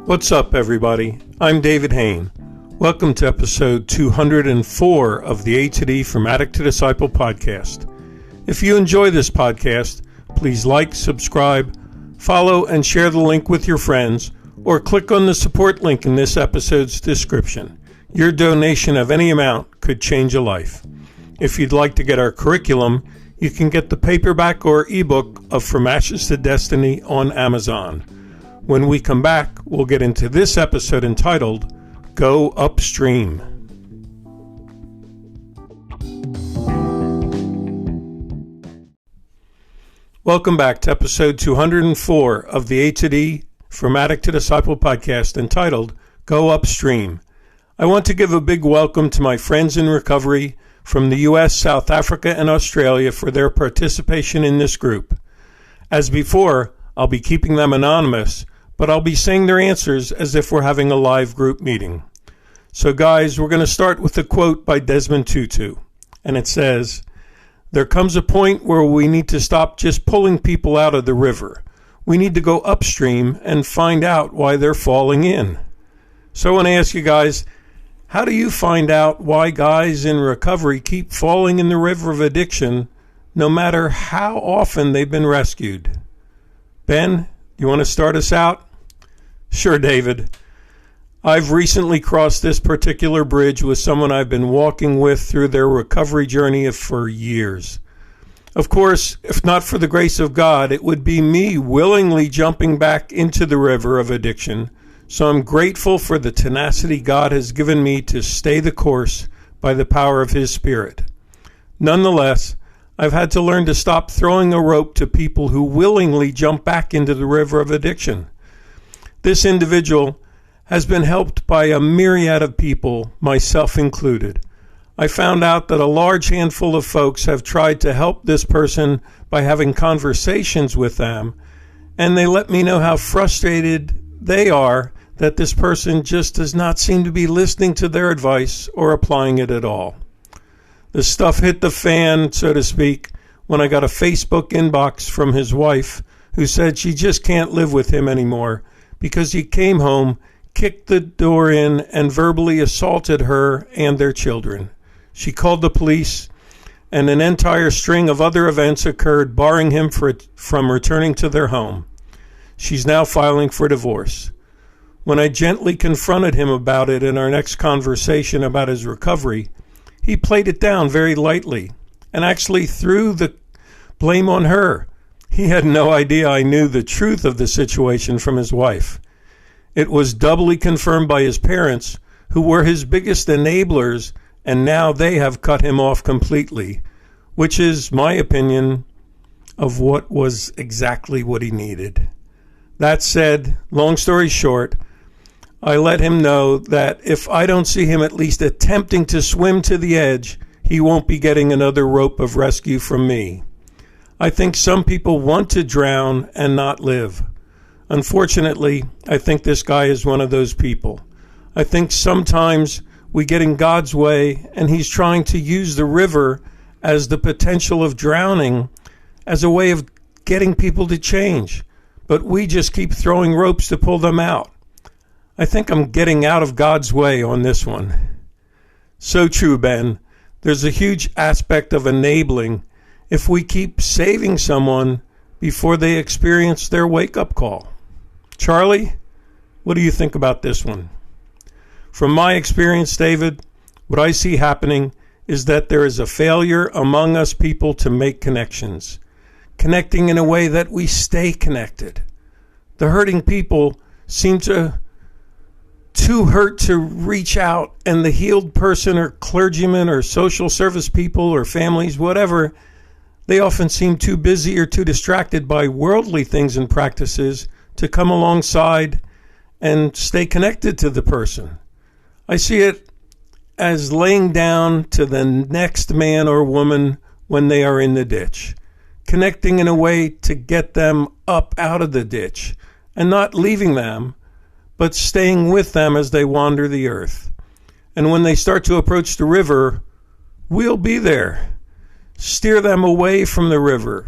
What's up, everybody? I'm David Hain. Welcome to episode 204 of the A to D From Addict to Disciple podcast. If you enjoy this podcast, please like, subscribe, follow, and share the link with your friends, or click on the support link in this episode's description. Your donation of any amount could change a life. If you'd like to get our curriculum, you can get the paperback or ebook of From Ashes to Destiny on Amazon. When we come back, we'll get into this episode entitled, Go Upstream. Welcome back to episode 204 of the A to D From Addict to Disciple podcast entitled, Go Upstream. I want to give a big welcome to my friends in recovery from the U.S., South Africa, and Australia for their participation in this group. As before, I'll be keeping them anonymous, but I'll be saying their answers as if we're having a live group meeting. So guys, we're going to start with a quote by Desmond Tutu, and it says, "There comes a point where we need to stop just pulling people out of the river. We need to go upstream and find out why they're falling in." So I want to ask you guys, how do you find out why guys in recovery keep falling in the river of addiction no matter how often they've been rescued? Ben, you want to start us out? Sure, David. I've recently crossed this particular bridge with someone I've been walking with through their recovery journey for years. Of course, if not for the grace of God, it would be me willingly jumping back into the river of addiction. So I'm grateful for the tenacity God has given me to stay the course by the power of His Spirit. Nonetheless, I've had to learn to stop throwing a rope to people who willingly jump back into the river of addiction. This individual has been helped by a myriad of people, myself included. I found out that a large handful of folks have tried to help this person by having conversations with them, and they let me know how frustrated they are that this person just does not seem to be listening to their advice or applying it at all. The stuff hit the fan, so to speak, when I got a Facebook inbox from his wife who said she just can't live with him anymore because he came home, kicked the door in, and verbally assaulted her and their children. She called the police, and an entire string of other events occurred barring him from returning to their home. She's now filing for divorce. When I gently confronted him about it in our next conversation about his recovery, he played it down very lightly and actually threw the blame on her. He had no idea I knew the truth of the situation from his wife. It was doubly confirmed by his parents, who were his biggest enablers, and now they have cut him off completely, which is my opinion of what was exactly what he needed. That said, long story short, I let him know that if I don't see him at least attempting to swim to the edge, he won't be getting another rope of rescue from me. I think some people want to drown and not live. Unfortunately, I think this guy is one of those people. I think sometimes we get in God's way and He's trying to use the river as the potential of drowning as a way of getting people to change. But we just keep throwing ropes to pull them out. I think I'm getting out of God's way on this one. So true, Ben. There's a huge aspect of enabling if we keep saving someone before they experience their wake-up call. Charlie, what do you think about this one? From my experience, David, what I see happening is that there is a failure among us people to make connections. Connecting in a way that we stay connected. The hurting people seem too hurt to reach out, and the healed person or clergyman or social service people or families, whatever, they often seem too busy or too distracted by worldly things and practices to come alongside and stay connected to the person. I see it as laying down to the next man or woman when they are in the ditch. Connecting in a way to get them up out of the ditch and not leaving them, but staying with them as they wander the earth. And when they start to approach the river, we'll be there. Steer them away from the river.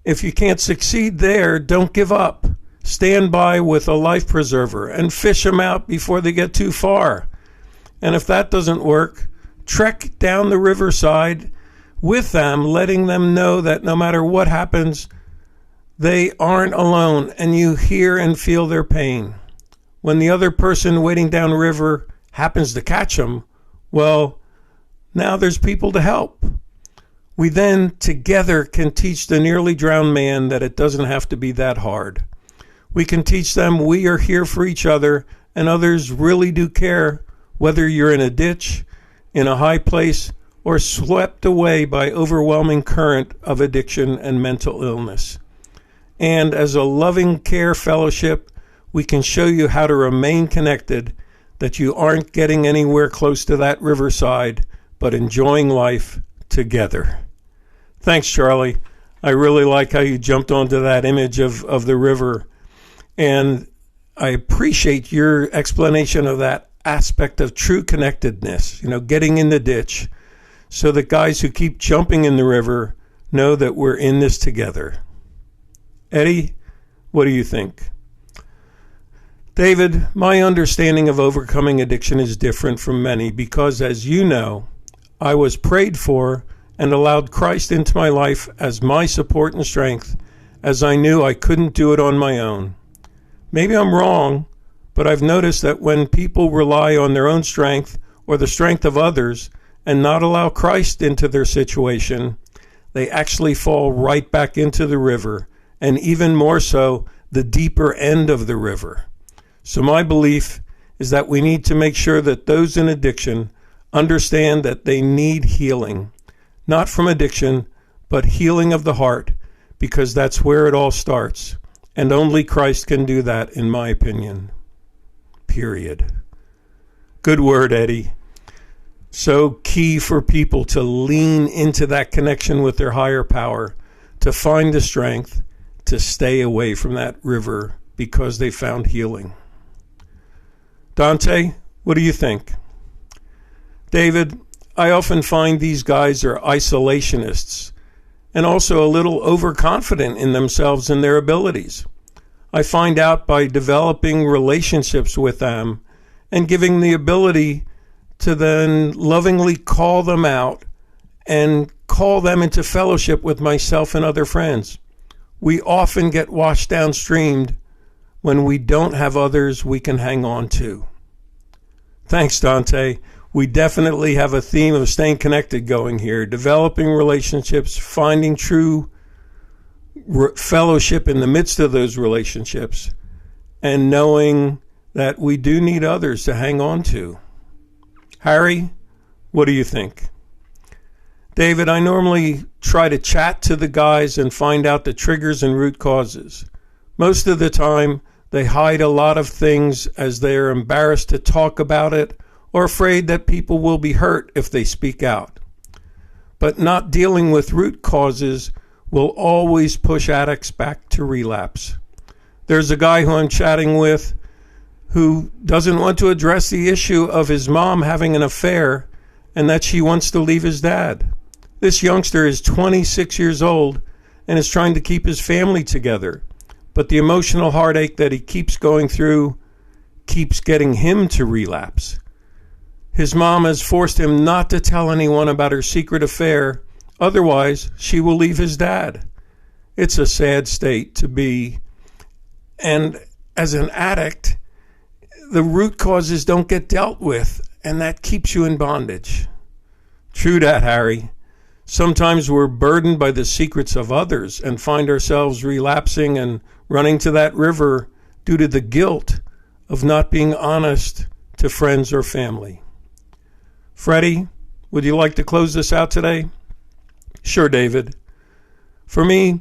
If you can't succeed there, don't give up. stand by with a life preserver and fish them out before they get too far. And if that doesn't work, trek down the riverside with them, letting them know that no matter what happens, they aren't alone and you hear and feel their pain. When the other person waiting downriver happens to catch them, well, now there's people to help. We then together can teach the nearly drowned man that it doesn't have to be that hard. We can teach them we are here for each other and others really do care, whether you're in a ditch, in a high place, or swept away by overwhelming current of addiction and mental illness. And as a loving care fellowship, we can show you how to remain connected, that you aren't getting anywhere close to that riverside, but enjoying life together. Thanks, Charlie. I really like how you jumped onto that image of the river. And I appreciate your explanation of that aspect of true connectedness, getting in the ditch so that guys who keep jumping in the river know that we're in this together. Eddie, what do you think? David, my understanding of overcoming addiction is different from many because, as you know, I was prayed for and allowed Christ into my life as my support and strength, as I knew I couldn't do it on my own. Maybe I'm wrong, but I've noticed that when people rely on their own strength or the strength of others and not allow Christ into their situation, they actually fall right back into the river, and even more so, the deeper end of the river. So my belief is that we need to make sure that those in addiction understand that they need healing, not from addiction, but healing of the heart, because that's where it all starts. And only Christ can do that, in my opinion. Period. Good word, Eddie. So key for people to lean into that connection with their higher power, to find the strength to stay away from that river because they found healing. Dante, what do you think? David, I often find these guys are isolationists and also a little overconfident in themselves and their abilities. I find out by developing relationships with them and giving the ability to then lovingly call them out and call them into fellowship with myself and other friends. We often get washed downstream when we don't have others we can hang on to. Thanks, Dante. We definitely have a theme of staying connected going here, developing relationships, finding true fellowship in the midst of those relationships, and knowing that we do need others to hang on to. Harry, what do you think? David, I normally try to chat to the guys and find out the triggers and root causes. Most of the time, they hide a lot of things as they are embarrassed to talk about it or afraid that people will be hurt if they speak out. But not dealing with root causes will always push addicts back to relapse. There's a guy who I'm chatting with who doesn't want to address the issue of his mom having an affair and that she wants to leave his dad. This youngster is 26 years old and is trying to keep his family together, but the emotional heartache that he keeps going through keeps getting him to relapse. His mom has forced him not to tell anyone about her secret affair, otherwise she will leave his dad. It's a sad state to be, and as an addict, the root causes don't get dealt with, and that keeps you in bondage. True that, Harry. Sometimes we're burdened by the secrets of others and find ourselves relapsing and running to that river due to the guilt of not being honest to friends or family. Freddie, would you like to close this out today? Sure, David. For me,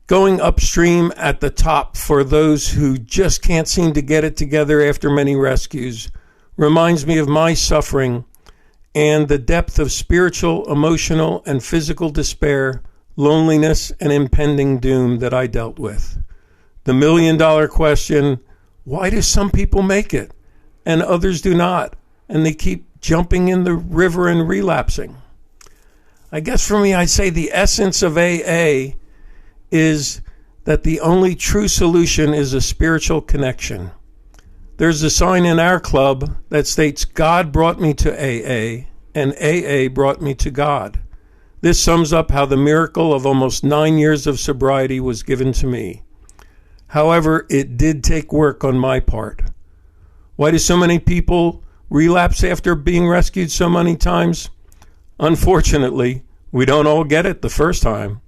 going upstream at the top for those who just can't seem to get it together after many rescues reminds me of my suffering and the depth of spiritual, emotional, and physical despair, loneliness, and impending doom that I dealt with. The million-dollar question, why do some people make it and others do not, and they keep jumping in the river and relapsing? I guess for me, I'd say the essence of AA is that the only true solution is a spiritual connection. There's a sign in our club that states, God brought me to AA, and AA brought me to God. This sums up how the miracle of almost 9 years of sobriety was given to me. However, it did take work on my part. Why do so many people relapse after being rescued so many times? Unfortunately, we don't all get it the first time.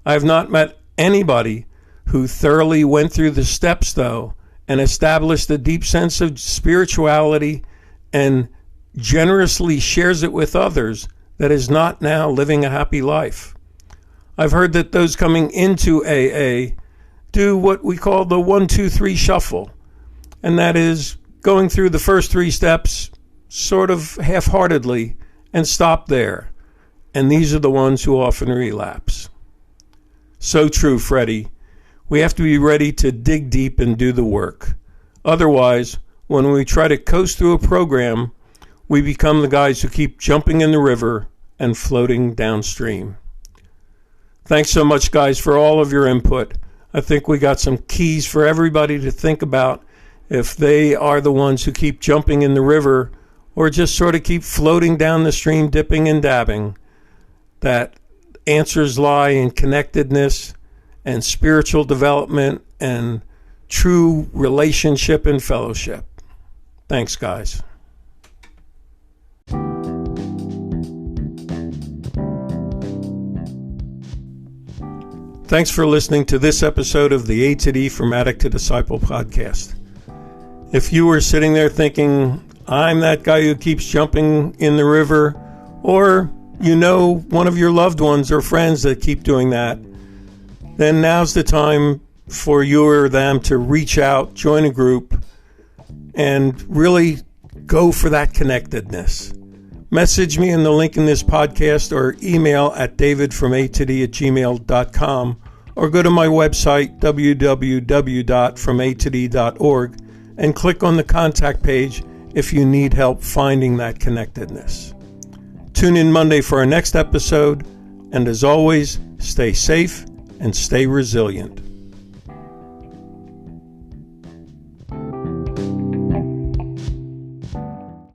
I have not met anybody who thoroughly went through the steps, though, and established a deep sense of spirituality and generously shares it with others that is not now living a happy life. I've heard that those coming into AA do what we call the 1, 2, 3 shuffle, and that is going through the first 3 steps sort of half-heartedly and stop there. And these are the ones who often relapse. So true, Freddie. We have to be ready to dig deep and do the work. Otherwise, when we try to coast through a program, we become the guys who keep jumping in the river and floating downstream. Thanks so much, guys, for all of your input. I think we got some keys for everybody to think about if they are the ones who keep jumping in the river or just sort of keep floating down the stream, dipping and dabbing. That answers lie in connectedness and spiritual development and true relationship and fellowship. Thanks, guys. Thanks for listening to this episode of the A to D from Addict to Disciple podcast. If you were sitting there thinking, I'm that guy who keeps jumping in the river, or you know one of your loved ones or friends that keep doing that, then now's the time for you or them to reach out, join a group, and really go for that connectedness. Message me in the link in this podcast or email at davidfromatod@gmail.com or go to my website, www.fromatod.org, and click on the contact page if you need help finding that connectedness. Tune in Monday for our next episode, and as always, stay safe and stay resilient.